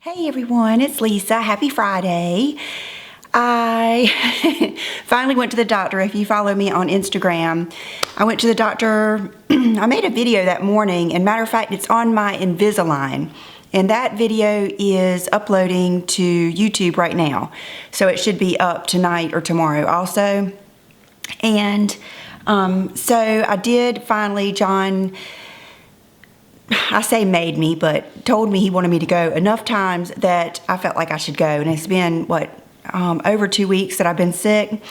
Hey everyone, it's Lisa. Happy Friday. I finally went to the doctor. If you follow me on Instagram, I went to the doctor. I made a video that morning, and matter of fact, it's on my Invisalign. And that video is uploading to YouTube right now. So it should be up tonight or tomorrow also. And so I did finally, John, I say made me, but told me he wanted me to go enough times that I felt like I should go. And it's been, over 2 weeks that I've been sick.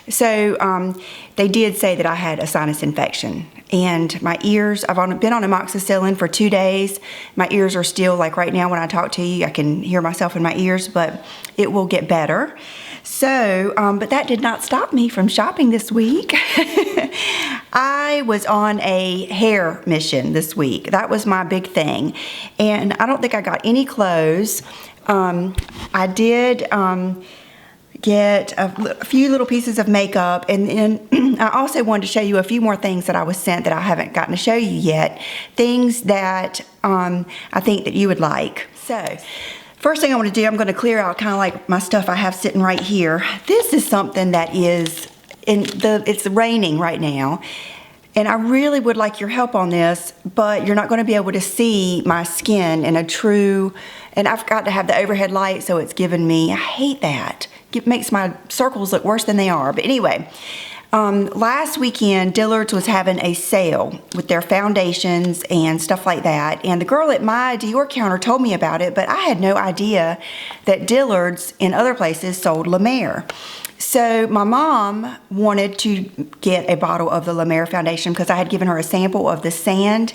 So they did say that I had a sinus infection. And my ears, I've been on amoxicillin for 2 days. My ears are still, like right now when I talk to you, I can hear myself in my ears, but it will get better. So, but that did not stop me from shopping this week. I was on a hair mission this week. That was my big thing. And I don't think I got any clothes. I did get a few little pieces of makeup, and then I also wanted to show you a few more things that I was sent that I haven't gotten to show you yet. Things that I think that you would like. So, first thing I want to do, I'm going to clear out kind of like my stuff I have sitting right here. This is something that is, it's raining right now. And I really would like your help on this, but you're not going to be able to see my skin in a true, and I've got to have the overhead light, so it's giving me, I hate that. It makes my circles look worse than they are. But anyway, last weekend, Dillard's was having a sale with their foundations and stuff like that. And the girl at my Dior counter told me about it, but I had no idea that Dillard's in other places sold La Mer. So my mom wanted to get a bottle of the La Mer foundation because I had given her a sample of the sand.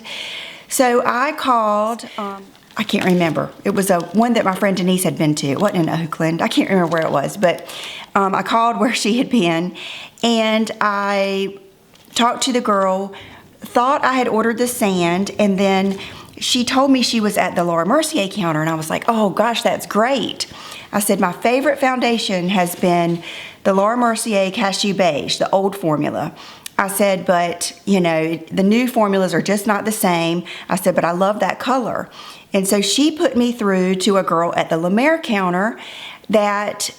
So I called, I can't remember. It was one that my friend Denise had been to. It wasn't in Oakland. I can't remember where it was, but I called where she had been, and I talked to the girl, thought I had ordered the sand, and then she told me she was at the Laura Mercier counter, and I was like, oh gosh, that's great. I said, my favorite foundation has been the Laura Mercier Cashew Beige, the old formula. I said, but, you know, the new formulas are just not the same. I said, but I love that color. And so she put me through to a girl at the La Mer counter that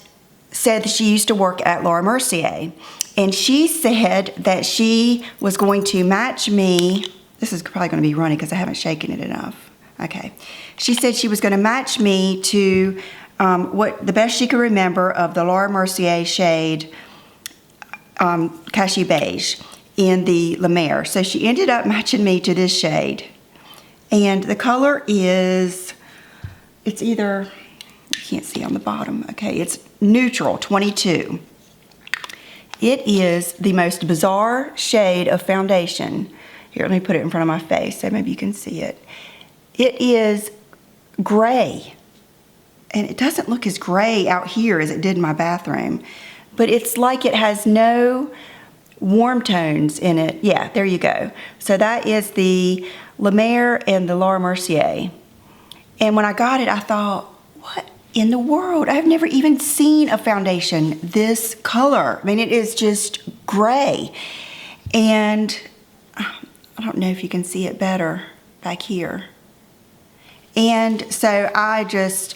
said that she used to work at Laura Mercier. And she said that she was going to match me. This is probably going to be runny because I haven't shaken it enough. Okay. She said she was going to match me to what the best she could remember of the Laura Mercier shade Cashew Beige in the La Mer. So she ended up matching me to this shade. And the color is, it's either, you can't see on the bottom, okay, it's neutral 22. It is the most bizarre shade of foundation. Here, let me put it in front of my face so maybe you can see it. It is gray. And it doesn't look as gray out here as it did in my bathroom. But it's like it has no warm tones in it. Yeah, there you go. So that is the La Mer and the Laura Mercier. And when I got it, I thought, what in the world? I've never even seen a foundation this color. I mean, it is just gray. And I don't know if you can see it better back here. And so I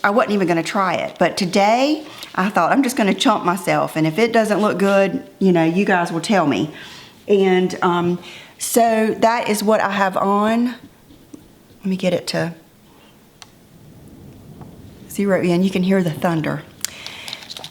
wasn't even going to try it. But today, I thought I'm just going to chump myself. And if it doesn't look good, you know, you guys will tell me. And so that is what I have on. Let me get it to zero in. You can hear the thunder.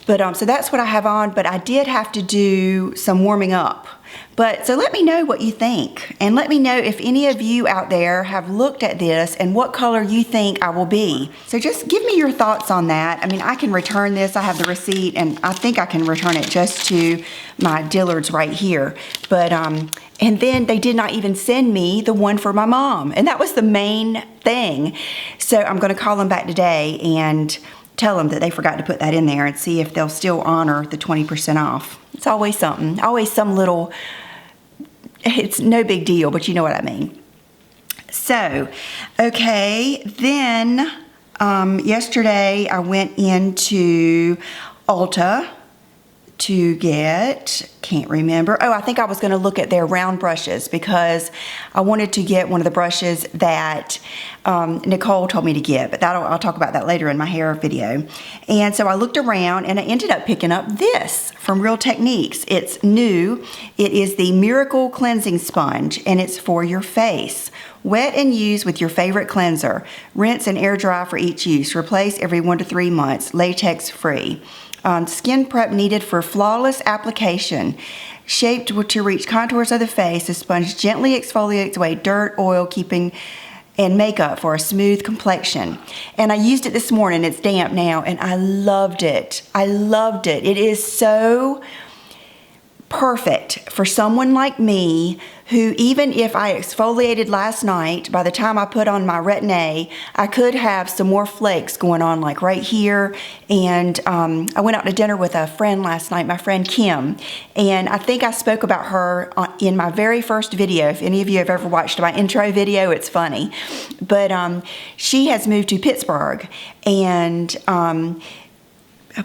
But so that's what I have on. But I did have to do some warming up. But so let me know what you think, and let me know if any of you out there have looked at this and what color you think I will be. So just give me your thoughts on that. I mean, I can return this. I have the receipt, and I think I can return it just to my Dillard's right here. But and then they did not even send me the one for my mom, and that was the main thing. So I'm going to call them back today and tell them that they forgot to put that in there and see if they'll still honor the 20% off. It's always something, always some little, it's no big deal, but you know what I mean. So, okay, then yesterday I went into Ulta to get, can't remember. Oh, I think I was going to look at their round brushes because I wanted to get one of the brushes that Nicole told me to get, but I'll talk about that later in my hair video. And so I looked around and I ended up picking up this from Real Techniques. It's new. It is the Miracle Cleansing Sponge, and it's for your face. Wet and use with your favorite cleanser. Rinse and air dry for each use. Replace every 1 to 3 months. Latex free. Skin prep needed for flawless application. Shaped to reach contours of the face, the sponge gently exfoliates away dirt, oil, and makeup for a smooth complexion. And I used it this morning. It's damp now, and I loved it. I loved it. It is so perfect for someone like me who, even if I exfoliated last night, by the time I put on my Retin-A, I could have some more flakes going on, like right here. And I went out to dinner with a friend last night, my friend Kim, and I think I spoke about her in my very first video. If any of you have ever watched my intro video, it's funny. But she has moved to Pittsburgh, and I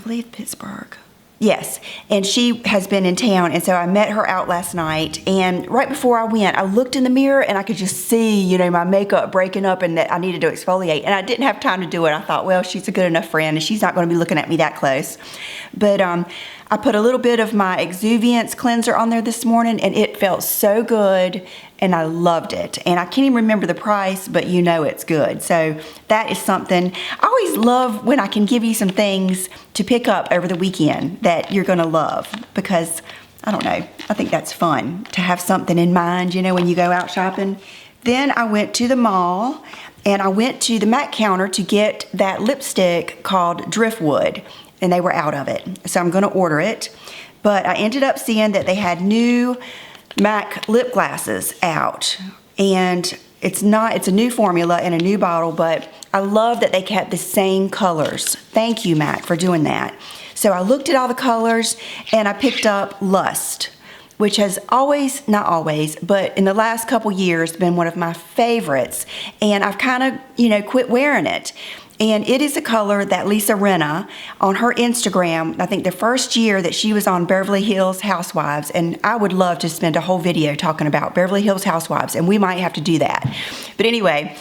believe Pittsburgh. Yes, and she has been in town, and so I met her out last night, and right before I went, I looked in the mirror and I could just see, you know, my makeup breaking up and that I needed to exfoliate, and I didn't have time to do it. I thought, well, she's a good enough friend and she's not going to be looking at me that close. But I put a little bit of my Exuviance cleanser on there this morning, and it felt so good, and I loved it. And I can't even remember the price, but you know it's good. So that is something. I always love when I can give you some things to pick up over the weekend that you're going to love, because, I don't know, I think that's fun to have something in mind, you know, when you go out shopping. Then I went to the mall, and I went to the MAC counter to get that lipstick called Driftwood, and they were out of it. So I'm going to order it. But I ended up seeing that they had new MAC lip glosses out, and it's a new formula and a new bottle, but I love that they kept the same colors. Thank you, MAC, for doing that. So I looked at all the colors, and I picked up Lust, which has always, not always, but in the last couple years been one of my favorites, and I've kind of, you know, quit wearing it. And it is a color that Lisa Rinna on her Instagram, I think the first year that she was on Beverly Hills Housewives, and I would love to spend a whole video talking about Beverly Hills Housewives, and we might have to do that. But anyway,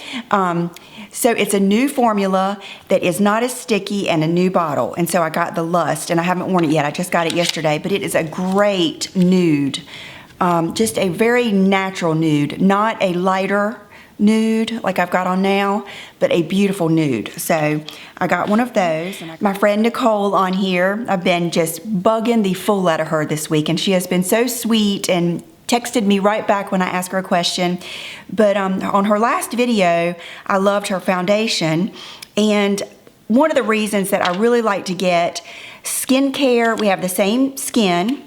so it's a new formula that is not as sticky and a new bottle. And so I got the Lust, and I haven't worn it yet. I just got it yesterday, but it is a great nude. Just a very natural nude, not a lighter nude like I've got on now, but a beautiful nude. So I got one of those. My friend Nicole on here, I've been just bugging the fool out of her this week, and she has been so sweet and texted me right back when I asked her a question. But on her last video, I loved her foundation, and one of the reasons that I really like to get skincare, we have the same skin,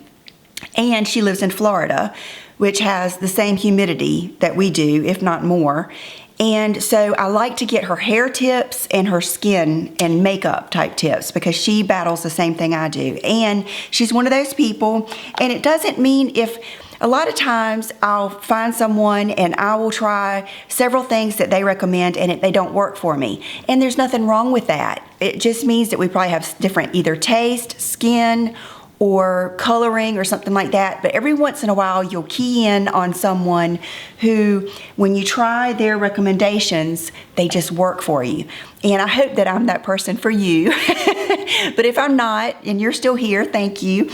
and she lives in Florida, which has the same humidity that we do, if not more. And so I like to get her hair tips and her skin and makeup type tips, because she battles the same thing I do. And she's one of those people, and it doesn't mean if, a lot of times I'll find someone and I will try several things that they recommend and they don't work for me. And there's nothing wrong with that. It just means that we probably have different either taste, skin, or coloring or something like that. But every once in a while you'll key in on someone who, when you try their recommendations, they just work for you. And I hope that I'm that person for you. But if I'm not, and you're still here, thank you.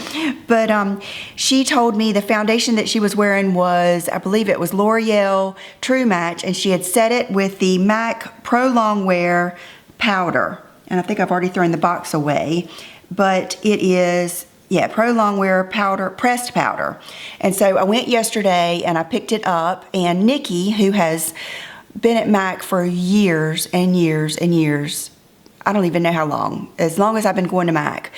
But she told me the foundation that she was wearing was, I believe it was L'Oreal True Match, and she had set it with the MAC Pro Longwear powder. And I think I've already thrown the box away, but it is, yeah, Pro Longwear powder, pressed powder. And so I went yesterday and I picked it up, and Nikki, who has been at MAC for years and years and years, I don't even know how long as I've been going to MAC,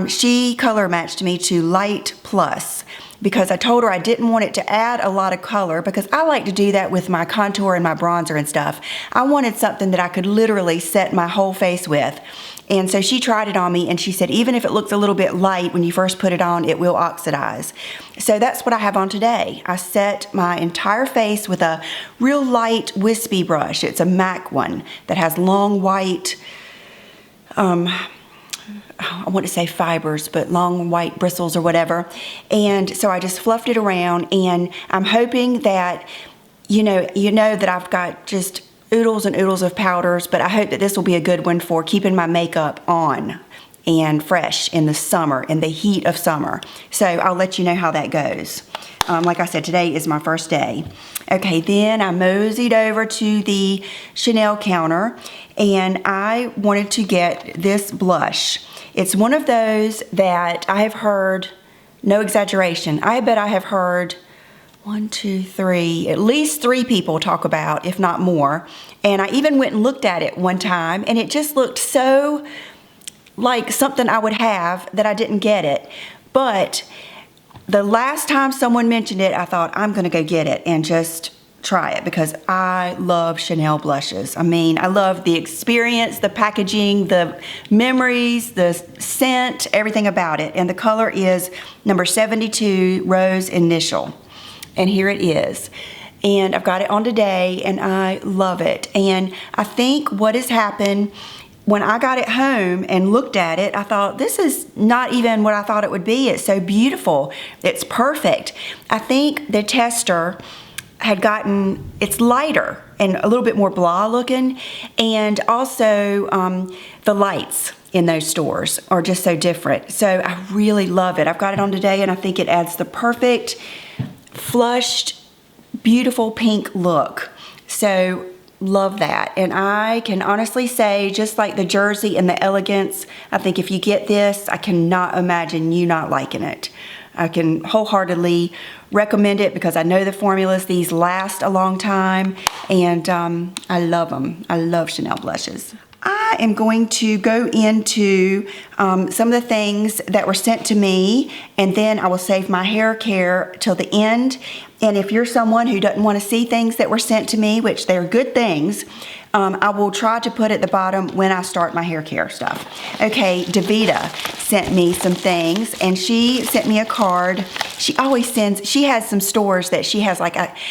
she color matched me to Light Plus, because I told her I didn't want it to add a lot of color, because I like to do that with my contour and my bronzer and stuff. I wanted something that I could literally set my whole face with. And so she tried it on me, and she said, even if it looks a little bit light when you first put it on, it will oxidize. So that's what I have on today. I set my entire face with a real light wispy brush. It's a MAC one that has long white I want to say fibers, but long white bristles or whatever. And so I just fluffed it around, and I'm hoping that, you know that I've got just oodles and oodles of powders, but I hope that this will be a good one for keeping my makeup on and fresh in the summer, in the heat of summer. So I'll let you know how that goes. Like I said, today is my first day. Okay, then I moseyed over to the Chanel counter, and I wanted to get this blush. It's one of those that I have heard, no exaggeration, I bet I have heard at least 3 people talk about, if not more. And I even went and looked at it one time, and it just looked so like something I would have that I didn't get it. But the last time someone mentioned it, I thought, I'm gonna go get it and just try it, because I love Chanel blushes. I mean, I love the experience, the packaging, the memories, the scent, everything about it. And the color is number 72, Rose Initial. And here it is. And I've got it on today, and I love it. And I think what has happened, when I got it home and looked at it, I thought, this is not even what I thought it would be. It's so beautiful. It's perfect. I think the tester had gotten, it's lighter and a little bit more blah looking. And also the lights in those stores are just so different. So I really love it. I've got it on today, and I think it adds the perfect flushed, beautiful pink look. So love that. And I can honestly say, just like the jersey and the elegance, I think if you get this, I cannot imagine you not liking it. I can wholeheartedly recommend it, because I know the formulas. These last a long time, and I love them. I love Chanel blushes. I am going to go into some of the things that were sent to me, and then I will save my hair care till the end. And if you're someone who doesn't want to see things that were sent to me, which they're good things, I will try to put at the bottom when I start my hair care stuff. Okay, Davita sent me some things, and she sent me a card. She always sends, she has some stores that she has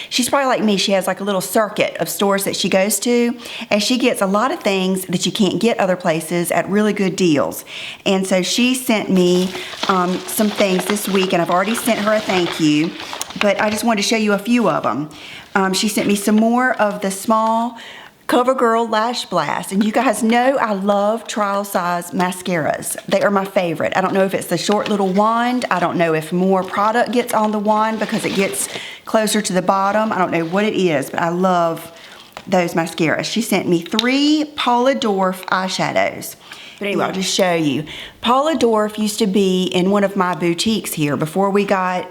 she's probably like me, she has like a little circuit of stores that she goes to, and she gets a lot of things that you can't get other places at really good deals. And so she sent me some things this week, and I've already sent her a thank you, but I just wanted to show you a few of them. She sent me some more of the small CoverGirl Lash Blast, and you guys know I love trial size mascaras. They are my favorite. I don't know if it's the short little wand. I don't know if more product gets on the wand because it gets closer to the bottom. I don't know what it is, but I love those mascaras. She sent me 3 Paula Dorf eyeshadows. But anyway, I'll just show you. Paula Dorf used to be in one of my boutiques here before we got,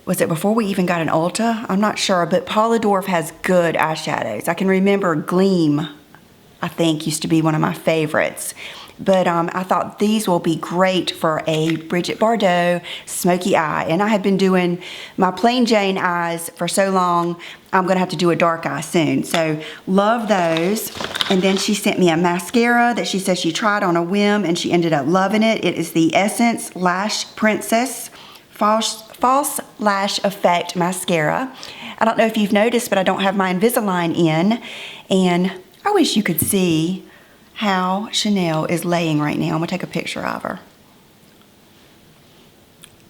was it before we even got an Ulta? I'm not sure, but Paula Dorf has good eyeshadows. I can remember Gleam, I think, used to be one of my favorites. But I thought these will be great for a Bridget Bardot smoky eye. And I have been doing my plain Jane eyes for so long, I'm gonna have to do a dark eye soon. So love those. And then she sent me a mascara that she says she tried on a whim and she ended up loving it. It is the Essence Lash Princess False Lash Effect Mascara. I don't know if you've noticed, but I don't have my Invisalign in. And I wish you could see how Chanel is laying right now. I'm gonna take a picture of her.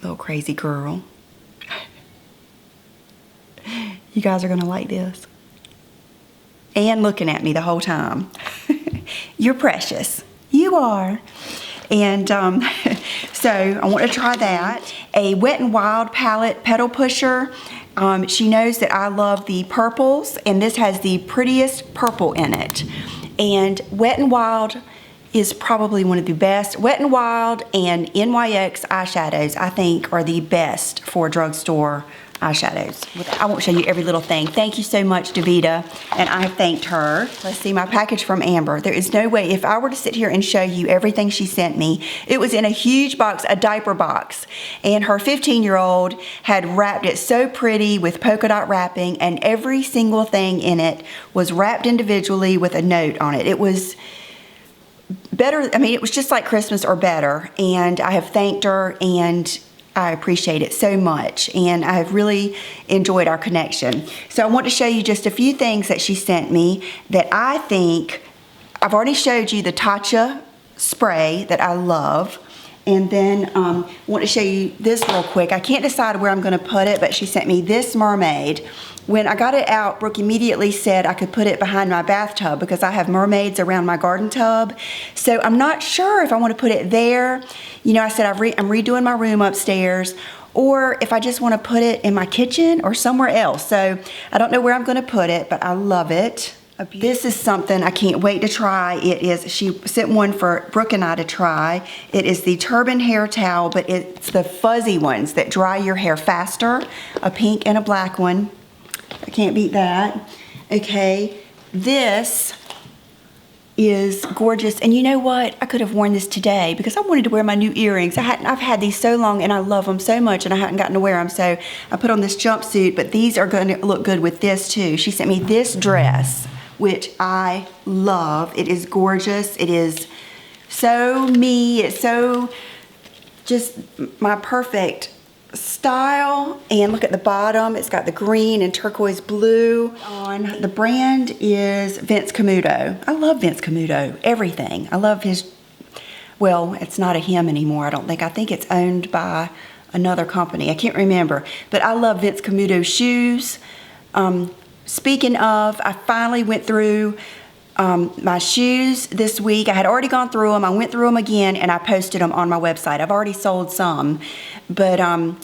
Little crazy girl. You guys are gonna like this. And looking at me the whole time. You're precious. You are. And so I want to try that. A Wet n Wild palette petal pusher. She knows that I love the purples, and this has the prettiest purple in it. And Wet n Wild is probably one of the best. Wet n Wild and NYX eyeshadows, I think, are the best for drugstore eyeshadows. I won't show you every little thing. Thank you so much, Davita, and I have thanked her. Let's see, my package from Amber. There is no way, if I were to sit here and show you everything she sent me, it was in a huge box, a diaper box, and her 15-year-old had wrapped it so pretty with polka dot wrapping, and every single thing in it was wrapped individually with a note on it. It was better, I mean, it was just like Christmas or better, and I have thanked her, and I appreciate it so much, and I have really enjoyed our connection. So I want to show you just a few things that she sent me that I think, I've already showed you the Tatcha spray that I love. And then I want to show you this real quick. I can't decide where I'm going to put it, but she sent me this mermaid. When I got it out, Brooke immediately said I could put it behind my bathtub because I have mermaids around my garden tub. So I'm not sure if I want to put it there. You know, I said I'm redoing my room upstairs, or if I just want to put it in my kitchen or somewhere else. So I don't know where I'm going to put it, but I love it. This is something I can't wait to try. It is, she sent one for Brooke and I to try. It is the turban hair towel, but it's the fuzzy ones that dry your hair faster. A pink and a black one. I can't beat that. Okay, this is gorgeous. And you know what? I could have worn this today because I wanted to wear my new earrings. I've had these so long and I love them so much and I hadn't gotten to wear them. So I put on this jumpsuit, but these are going to look good with this too. She sent me this dress, which I love. It is gorgeous. It is so me. It's so just my perfect style. And look at the bottom. It's got the green and turquoise blue on. The brand is Vince Camuto. I love Vince Camuto. Everything. I love his, well, it's not a him anymore, I don't think. I think it's owned by another company. I can't remember. But I love Vince Camuto's shoes. Speaking of, I finally went through my shoes this week. I had already gone through them. I went through them again and I posted them on my website. I've already sold some, but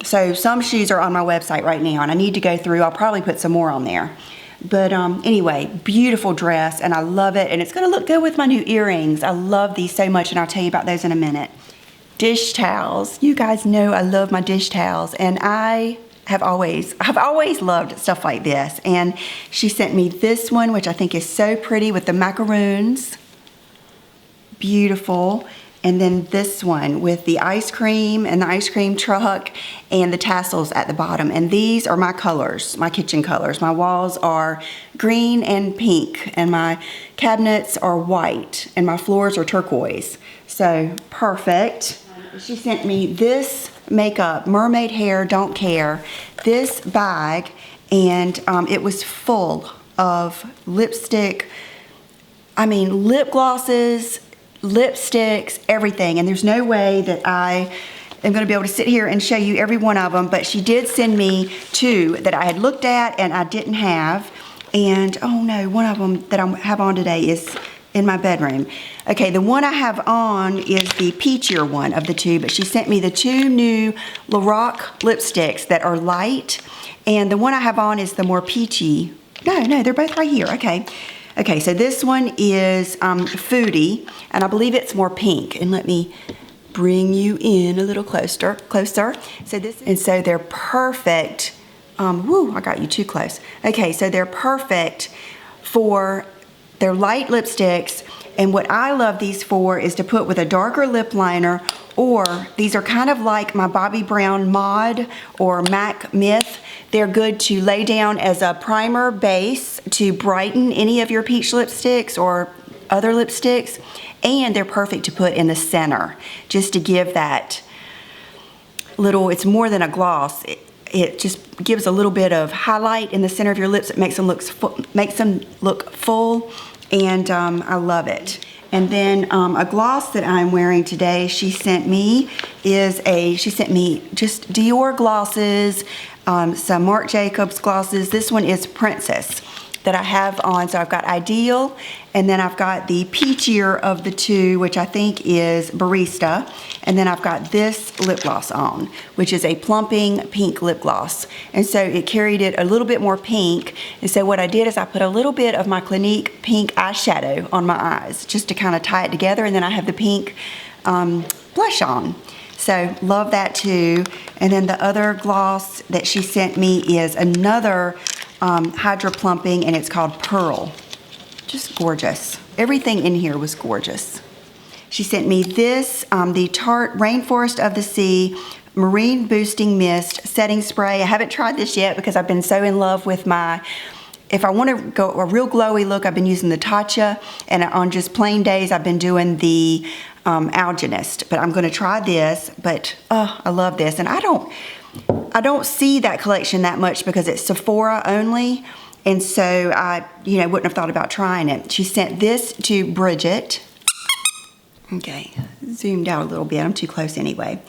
so some shoes are on my website right now and I need to go through. I'll probably put some more on there. But anyway, beautiful dress and I love it and it's going to look good with my new earrings. I love these so much and I'll tell you about those in a minute. Dish towels. You guys know I love my dish towels and I've always loved stuff like this. And she sent me this one, which I think is so pretty with the macaroons. Beautiful. And then this one with the ice cream and the ice cream truck and the tassels at the bottom. And these are my colors, my kitchen colors. My walls are green and pink and my cabinets are white and my floors are turquoise. So perfect. She sent me this makeup, mermaid hair, don't care, this bag, and it was full of lipstick, lip glosses, lipsticks, everything. And there's no way that I am going to be able to sit here and show you every one of them, but she did send me two that I had looked at and I didn't have. And oh no, one of them that I have on today is in my bedroom. Okay, the one I have on is the peachier one of the two, but she sent me the two new Lorac lipsticks that are light, and the one I have on is the more peachy. No, they're both right here. Okay, so this one is Foodie, and I believe it's more pink. And let me bring you in a little closer. So they're perfect. I got you too close. Okay, so they're perfect for, they're light lipsticks, and what I love these for is to put with a darker lip liner, or these are kind of like my Bobbi Brown Mod or MAC Myth. They're good to lay down as a primer base to brighten any of your peach lipsticks or other lipsticks, and they're perfect to put in the center just to give that little, it's more than a gloss. It just gives a little bit of highlight in the center of your lips. It makes them look full, and I love it. And then a gloss that I'm wearing today, she sent me just Dior glosses, some Marc Jacobs glosses. This one is Princess that I have on. So I've got Ideal, and then I've got the peachier of the two, which I think is Barista. And then I've got this lip gloss on, which is a plumping pink lip gloss. And so it carried it a little bit more pink. And so what I did is I put a little bit of my Clinique pink eyeshadow on my eyes, just to kind of tie it together. And then I have the pink blush on. So love that too. And then the other gloss that she sent me is another Hydra Plumping, and it's called Pearl. Just gorgeous. Everything in here was gorgeous. She sent me this, the Tarte Rainforest of the Sea Marine Boosting Mist Setting Spray. I haven't tried this yet because I've been so in love with my, if I want to go a real glowy look, I've been using the Tatcha, and on just plain days I've been doing the Alginist. But I'm going to try this, but I love this. And I don't see that collection that much because it's Sephora only, and so I wouldn't have thought about trying it. She sent this to Bridget. Okay, zoomed out a little bit. I'm too close anyway.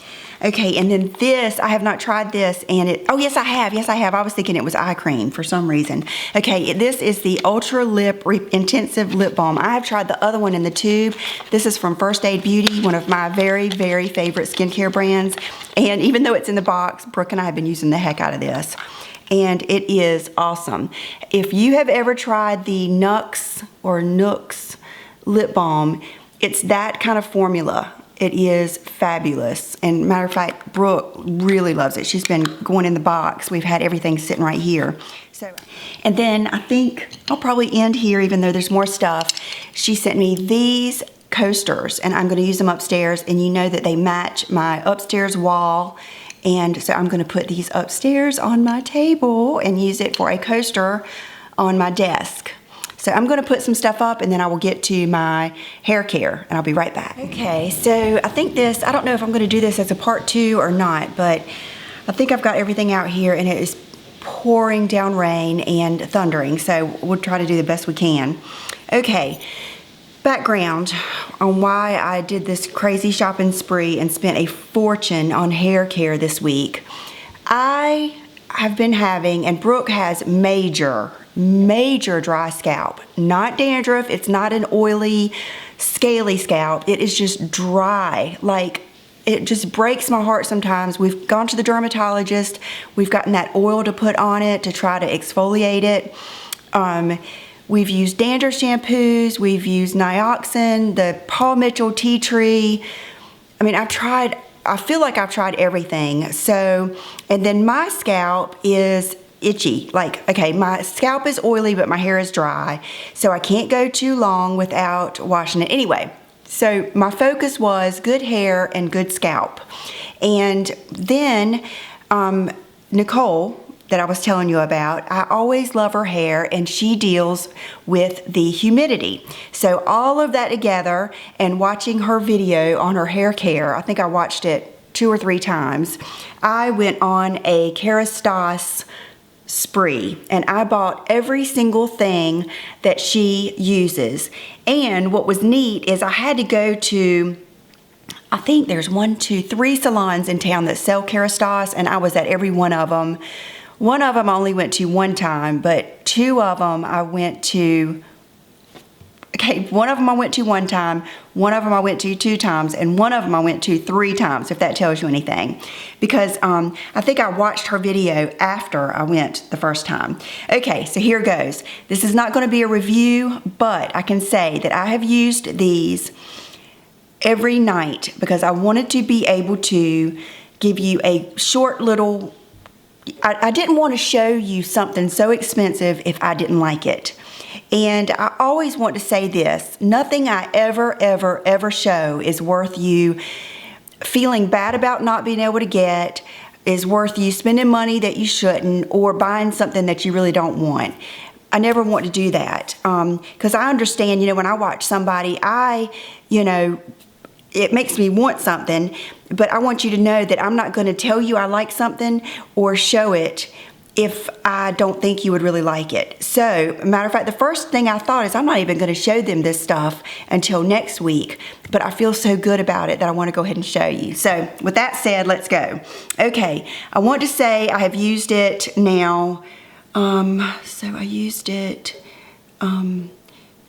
Okay, and then this, I have not tried this, and oh yes I have, I was thinking it was eye cream for some reason. Okay, this is the Ultra Lip Intensive Lip Balm. I have tried the other one in the tube. This is from First Aid Beauty, one of my very, very favorite skincare brands. And even though it's in the box, Brooke and I have been using the heck out of this. And it is awesome. If you have ever tried the Nux lip balm, it's that kind of formula. It is fabulous. And matter of fact, Brooke really loves it. She's been going in the box. We've had everything sitting right here. And then I think I'll probably end here, even though there's more stuff. She sent me these coasters, and I'm going to use them upstairs. And you know that they match my upstairs wall. And so I'm going to put these upstairs on my table and use it for a coaster on my desk. So I'm going to put some stuff up, and then I will get to my hair care, and I'll be right back. Okay, so I think this, I don't know if I'm going to do this as a part 2 or not, but I think I've got everything out here, and it is pouring down rain and thundering, so we'll try to do the best we can. Okay, background on why I did this crazy shopping spree and spent a fortune on hair care this week. I have been having, and Brooke has major dry scalp. Not dandruff, it's not an oily, scaly scalp. It is just dry. Like, it just breaks my heart sometimes. We've gone to the dermatologist. We've gotten that oil to put on it to try to exfoliate it. We've used dandruff shampoos. We've used Nioxin, the Paul Mitchell tea tree. I mean, I feel like I've tried everything. So, and then my scalp is itchy. Like, okay, my scalp is oily, but my hair is dry. So I can't go too long without washing it. Anyway, so my focus was good hair and good scalp. And then Nicole, that I was telling you about, I always love her hair, and she deals with the humidity. So all of that together, and watching her video on her hair care, I think I watched it 2 or 3 times, I went on a Kerastase spree, and I bought every single thing that she uses. And what was neat is I had to go to, I think there's 1, 2, 3 salons in town that sell Kerastase, and I was at every one of them. One of them I only went to 1 time, but 2 of them I went to, okay, one of them I went to 1 time, one of them I went to 2 times, and one of them I went to 3 times, if that tells you anything. Because I think I watched her video after I went the first time. Okay, so here goes. This is not going to be a review, but I can say that I have used these every night because I wanted to be able to give you a short little, I didn't want to show you something so expensive if I didn't like it. And I always want to say this, nothing I ever show is worth you feeling bad about not being able to get, is worth you spending money that you shouldn't, or buying something that you really don't want. I never want to do that because I understand, when I watch somebody, it makes me want something, but I want you to know that I'm not going to tell you I like something or show it if I don't think you would really like it. So, matter of fact, the first thing I thought is I'm not even going to show them this stuff until next week, but I feel so good about it that I want to go ahead and show you. So, with that said, let's go. Okay, I want to say I have used it now, so I used it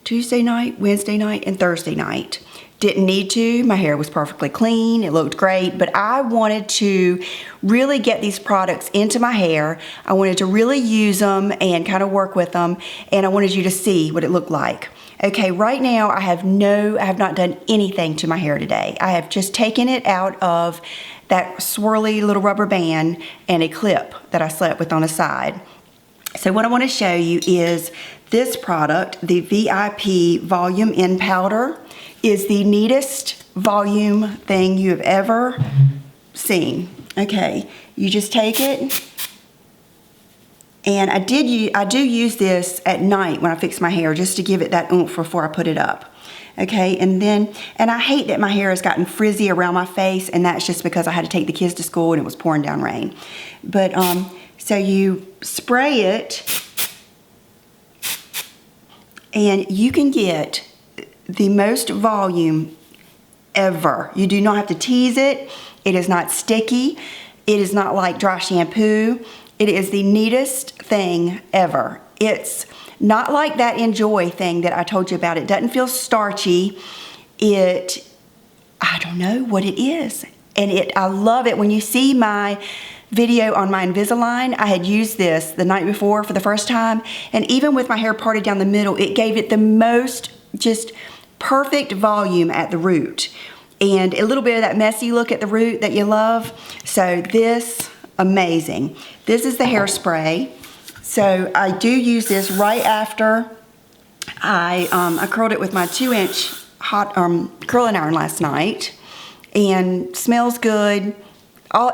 Tuesday night, Wednesday night, and Thursday night. Didn't need to. My hair was perfectly clean. It looked great, but I wanted to really get these products into my hair. I wanted to really use them and kind of work with them, and I wanted you to see what it looked like. Okay, right now I have not done anything to my hair today. I have just taken it out of that swirly little rubber band and a clip that I slept with on the side. So what I want to show you is this product, the VIP Volume In Powder. Is the neatest volume thing you have ever seen. Okay, you just take it, and I do use this at night when I fix my hair just to give it that oomph before I put it up. Okay, and I hate that my hair has gotten frizzy around my face, and that's just because I had to take the kids to school and it was pouring down rain. But so you spray it, and you can get the most volume ever. You do not have to tease it. It is not sticky. It is not like dry shampoo. It is the neatest thing ever. It's not like that Enjoy thing that I told you about. It doesn't feel starchy. I don't know what it is. And I love it. When you see my video on my Invisalign, I had used this the night before for the first time. And even with my hair parted down the middle, it gave it the most just perfect volume at the root. And a little bit of that messy look at the root that you love. So this, amazing. This is the hairspray. So I do use this right after I curled it with my 2-inch hot curling iron last night. And smells good.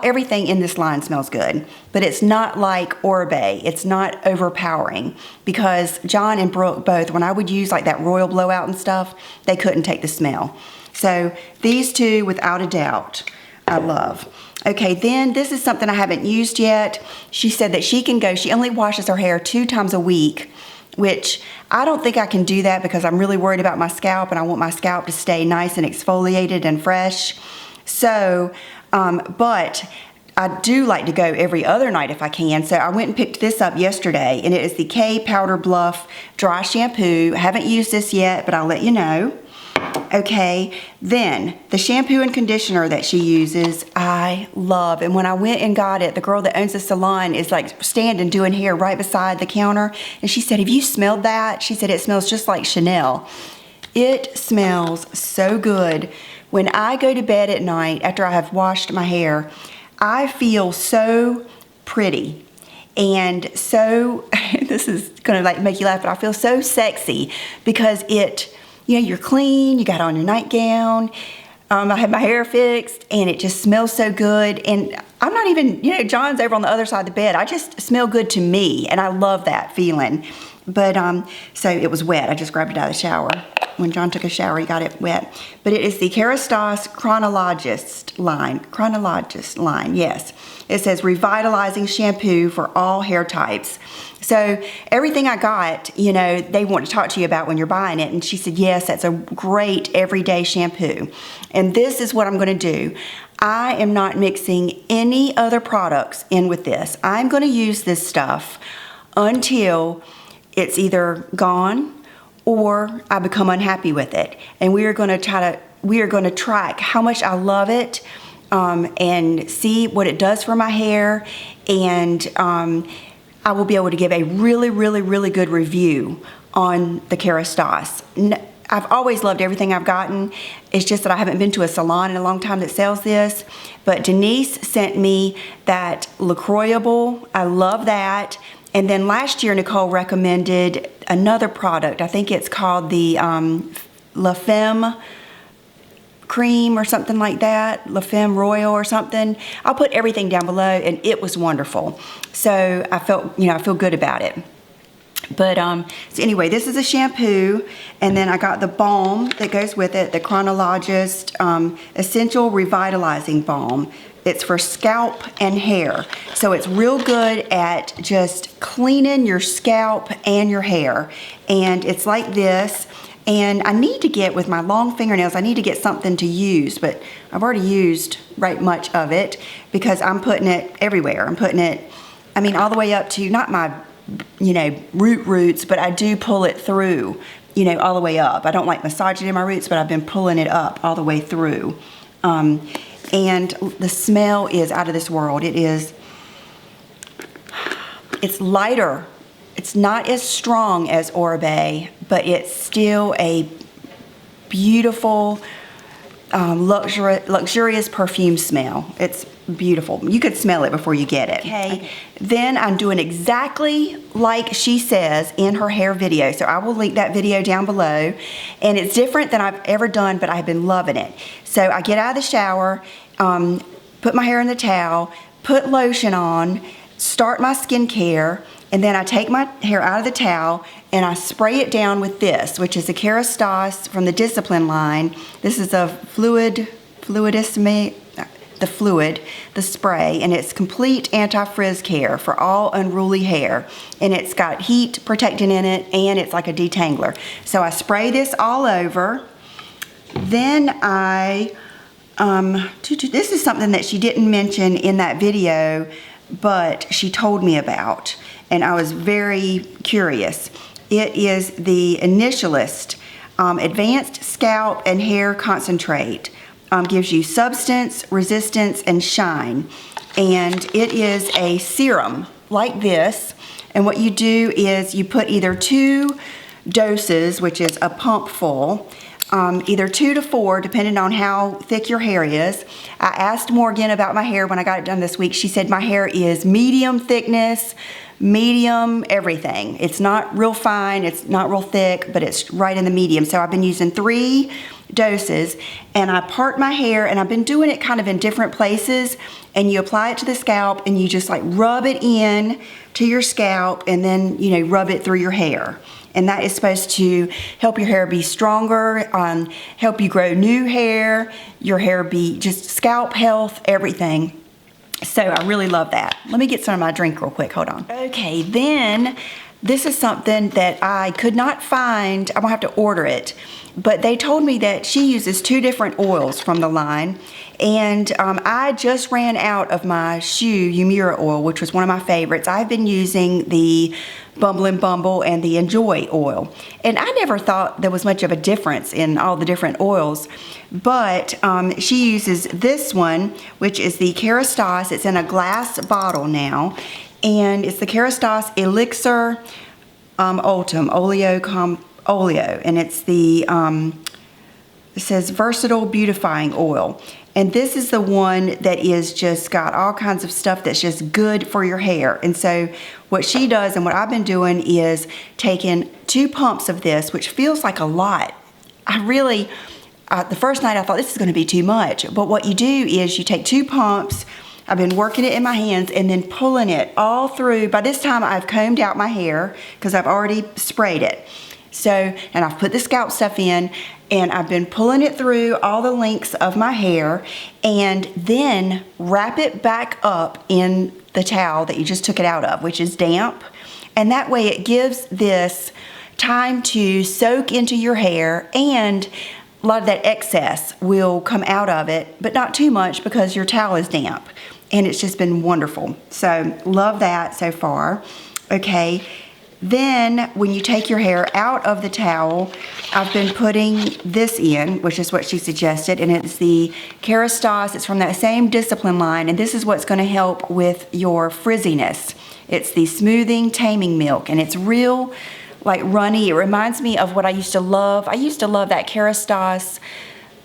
Everything in this line smells good, but it's not like Oribe. It's not overpowering, because John and Brooke both, when I would use like that Royal Blowout and stuff, they couldn't take the smell. So these two, without a doubt, I love. Okay, then this is something I haven't used yet. She said that she only washes her hair 2 times a week, which I don't think I can do that because I'm really worried about my scalp and I want my scalp to stay nice and exfoliated and fresh. So, but I do like to go every other night if I can. So I went and picked this up yesterday, and it is the K Powder Bluff Dry Shampoo. I haven't used this yet, but I'll let you know. Okay, then the shampoo and conditioner that she uses, I love. And when I went and got it, the girl that owns the salon is like standing doing hair right beside the counter. And she said, have you smelled that? She said, it smells just like Chanel. It smells so good. When I go to bed at night after I have washed my hair, I feel so pretty and so, this is gonna like make you laugh, but I feel so sexy because you're clean, you got on your nightgown, I had my hair fixed, and it just smells so good. And I'm not even, John's over on the other side of the bed. I just smell good to me, and I love that feeling. But, so it was wet. I just grabbed it out of the shower. When John took a shower, he got it wet. But it is the Kerastase Chronologist line, yes. It says revitalizing shampoo for all hair types. So everything I got, they want to talk to you about when you're buying it. And she said, yes, that's a great everyday shampoo. And this is what I'm going to do. I am not mixing any other products in with this. I'm going to use this stuff until it's either gone or I become unhappy with it. And we are going to track how much I love it and see what it does for my hair. And I will be able to give a really, really, really good review on the Kerastase. I've always loved everything I've gotten. It's just that I haven't been to a salon in a long time that sells this. But Denise sent me that LaCroixable. I love that. And then last year, Nicole recommended another product. I think it's called the La Femme Creme or something like that. La Femme Royal or something. I'll put everything down below, and it was wonderful. So I feel good about it. But so anyway, this is a shampoo, and then I got the balm that goes with it, the Chronologist Essential Revitalizing Balm. It's for scalp and hair. So it's real good at just cleaning your scalp and your hair. And it's like this. And I need to get, with my long fingernails, I need to get something to use, but I've already used right much of it because I'm putting it everywhere. I'm putting it, all the way up to, not my, roots, but I do pull it through, all the way up. I don't like massage it in my roots, but I've been pulling it up all the way through. And the smell is out of this world. It's lighter. It's not as strong as Oribe, but it's still a beautiful, luxurious perfume smell. It's beautiful. You could smell it before you get it. Okay. Then I'm doing exactly like she says in her hair video. So I will link that video down below. And it's different than I've ever done, but I've been loving it. So I get out of the shower, put my hair in the towel, put lotion on, start my skincare, and then I take my hair out of the towel and I spray it down with this, which is a Kerastase from the Discipline line. This is a the spray, and it's complete anti-frizz care for all unruly hair. And it's got heat protectant in it, and it's like a detangler. So I spray this all over, Then this is something that she didn't mention in that video, but she told me about, and I was very curious. It is the Initialist Advanced Scalp and Hair Concentrate. Gives you substance, resistance, and shine. And it is a serum like this. And what you do is you put either 2 doses, which is a pump full, either 2 to 4, depending on how thick your hair is. I asked Morgan about my hair when I got it done this week. She said my hair is medium thickness, medium everything. It's not real fine, it's not real thick, but it's right in the medium. So I've been using 3 doses, and I part my hair, and I've been doing it kind of in different places, and you apply it to the scalp, and you just like rub it in to your scalp, and then, you know, rub it through your hair. And that is supposed to help your hair be stronger, help you grow new hair, your hair be just scalp health, everything. So I really love that. Let me get some of my drink real quick, hold on. Okay, then this is something that I could not find. I'm gonna have to order it. But they told me that she uses 2 different oils from the line. And I just ran out of my shoe Humira oil, which was one of my favorites. I've been using the Bumble and Bumble and the Enjoy oil. And I never thought there was much of a difference in all the different oils. But she uses this one, which is the Kerastase. It's in a glass bottle now. And it's the Kerastase Elixir Ultim Oleo. And it's the, it says Versatile Beautifying Oil. And this is the one that is just got all kinds of stuff that's just good for your hair. And so what she does and what I've been doing is taking 2 pumps of this, which feels like a lot. I really, the first night I thought this is going to be too much. But what you do is you take 2 pumps. I've been working it in my hands and then pulling it all through. By this time I've combed out my hair because I've already sprayed it. So, and I've put the scalp stuff in, and I've been pulling it through all the lengths of my hair, and then wrap it back up in the towel that you just took it out of, which is damp. And that way it gives this time to soak into your hair, and a lot of that excess will come out of it, but not too much because your towel is damp. And it's just been wonderful. So, love that so far. Okay. Then, when you take your hair out of the towel, I've been putting this in, which is what she suggested, and it's the Kerastase. It's from that same Discipline line, and this is what's going to help with your frizziness. It's the Smoothing Taming Milk, and it's real, like, runny. It reminds me of what I used to love. I used to love that Kerastase,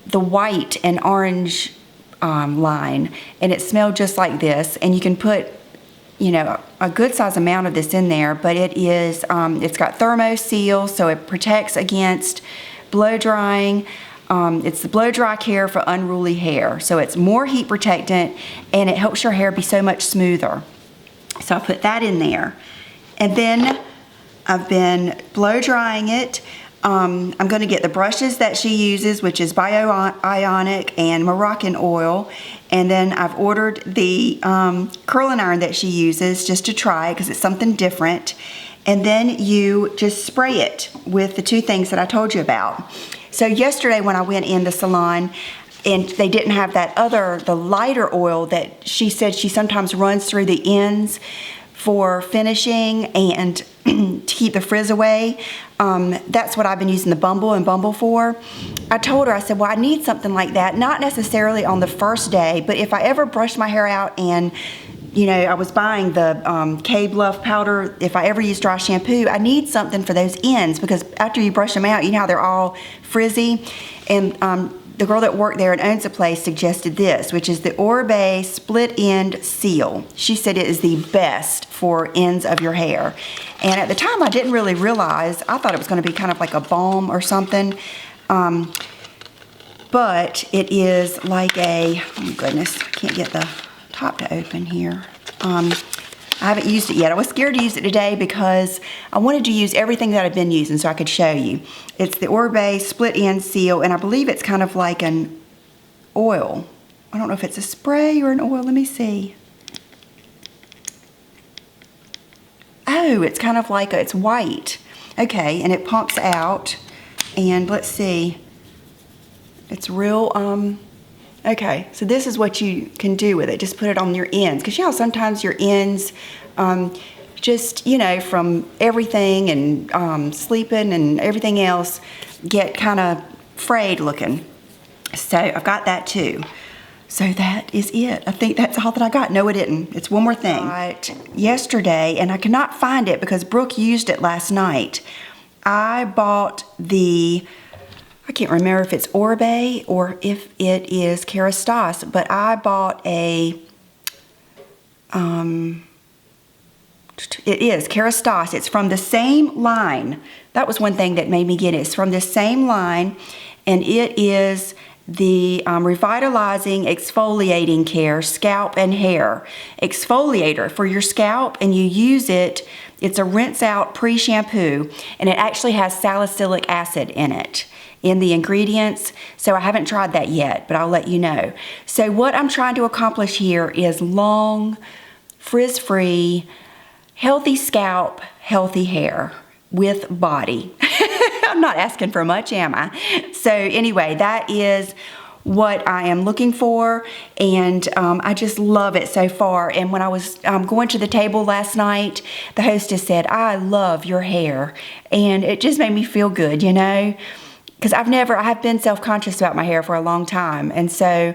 the white and orange line, and it smelled just like this, and you can put, you know, a good size amount of this in there, but it is, it's got thermo seal, so it protects against blow drying. It's the blow dry care for unruly hair. So it's more heat protectant, and it helps your hair be so much smoother. So I put that in there. And then I've been blow drying it. I'm going to get the brushes that she uses, which is Bio-Ionic and Moroccan oil. And then I've ordered the curling iron that she uses just to try it because it's something different. And then you just spray it with the 2 things that I told you about. So yesterday when I went in the salon, and they didn't have that other, the lighter oil that she said she sometimes runs through the ends for finishing and to keep the frizz away. That's what I've been using the Bumble and Bumble for. I told her, I said, well, I need something like that, not necessarily on the first day, but if I ever brush my hair out and, you know, I was buying the K-Bluff powder, if I ever use dry shampoo, I need something for those ends, because after you brush them out, you know how they're all frizzy. And the girl that worked there and owns the place suggested this, which is the Oribe Split End Seal. She said it is the best for ends of your hair. And at the time, I didn't really realize. I thought it was going to be kind of like a balm or something. But it is like a, oh goodness, I can't get the top to open here. I haven't used it yet. I was scared to use it today because I wanted to use everything that I've been using so I could show you. It's the Oribe Split End Seal, and I believe it's kind of like an oil. I don't know if it's a spray or an oil. Let me see. Oh, it's kind of like it's white. Okay, and it pumps out, and let's see. It's real, okay, so this is what you can do with it. Just put it on your ends. Because you know, sometimes your ends, just, you know, from everything and sleeping and everything else, get kind of frayed looking. So I've got that too. So that is it. I think that's all that I got. No, it didn't. It's one more thing. Right. Yesterday, and I could not find it because Brooke used it last night. I bought the, I can't remember if it's Orbe or if it is Kerastase, but I bought a, it is Kerastase. It's from the same line. That was one thing that made me get it. It's from the same line, and it is the Revitalizing Exfoliating Care Scalp and Hair Exfoliator for your scalp, and you use it. It's a rinse out pre-shampoo, and it actually has salicylic acid in it, in the ingredients. So I haven't tried that yet, but I'll let you know. So what I'm trying to accomplish here is long, frizz-free, healthy scalp, healthy hair with body. I'm not asking for much, am I? So anyway, that is what I am looking for, and I just love it so far. And when I was going to the table last night, the hostess said, "I love your hair," and it just made me feel good, you know, because I have been self-conscious about my hair for a long time, and so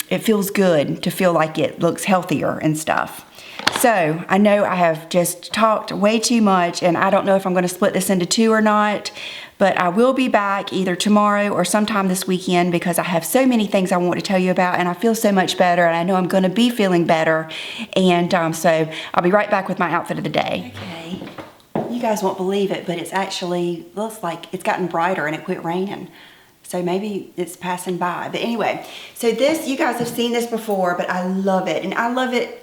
it feels good to feel like it looks healthier and stuff. So I know I have just talked way too much, and I don't know if I'm going to split this into two or not, but I will be back either tomorrow or sometime this weekend because I have so many things I want to tell you about, and I feel so much better, and I know I'm going to be feeling better. And so I'll be right back with my outfit of the day. Okay, you guys won't believe it, but it's actually looks like it's gotten brighter and it quit raining. So maybe it's passing by. But anyway, so this, you guys have seen this before, but I love it, and I love it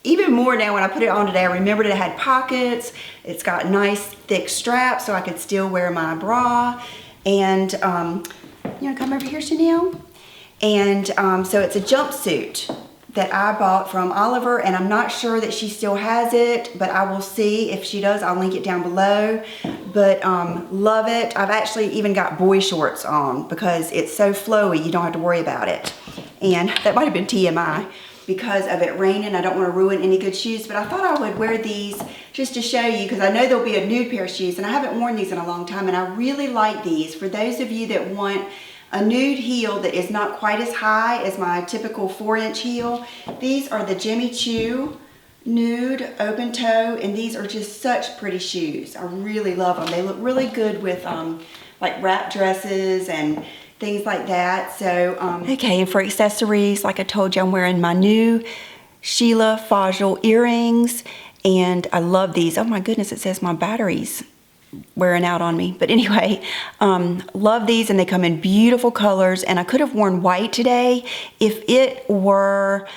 even more now when I put it on today. I remembered it had pockets. It's got nice thick straps so I could still wear my bra. And, you know, come over here, Chanel. And so it's a jumpsuit that I bought from Oliver, and I'm not sure that she still has it, but I will see. If she does, I'll link it down below. But love it. I've actually even got boy shorts on because it's so flowy, you don't have to worry about it. And that might have been TMI. Because of it raining, I don't want to ruin any good shoes, but I thought I would wear these just to show you, because I know there'll be a nude pair of shoes, and I haven't worn these in a long time, and I really like these. For those of you that want a nude heel that is not quite as high as my typical 4-inch heel, these are the Jimmy Choo nude open toe, and these are just such pretty shoes. I really love them. They look really good with like wrap dresses and things like that. So, okay, and for accessories, like I told you, I'm wearing my new Sheila Fajl earrings, and I love these. Oh my goodness, it says my battery's wearing out on me. But anyway, love these, and they come in beautiful colors, and I could have worn white today. If it were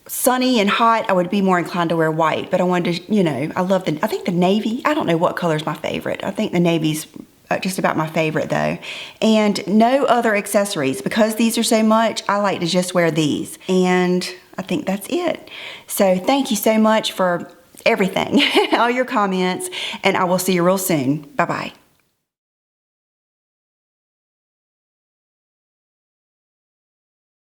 sunny and hot, I would be more inclined to wear white, but I wanted to, you know, I think the navy, I don't know what color is my favorite. I think the navy's just about my favorite though. And no other accessories. Because these are so much, I like to just wear these. And I think that's it. So thank you so much for everything, all your comments, and I will see you real soon. Bye-bye.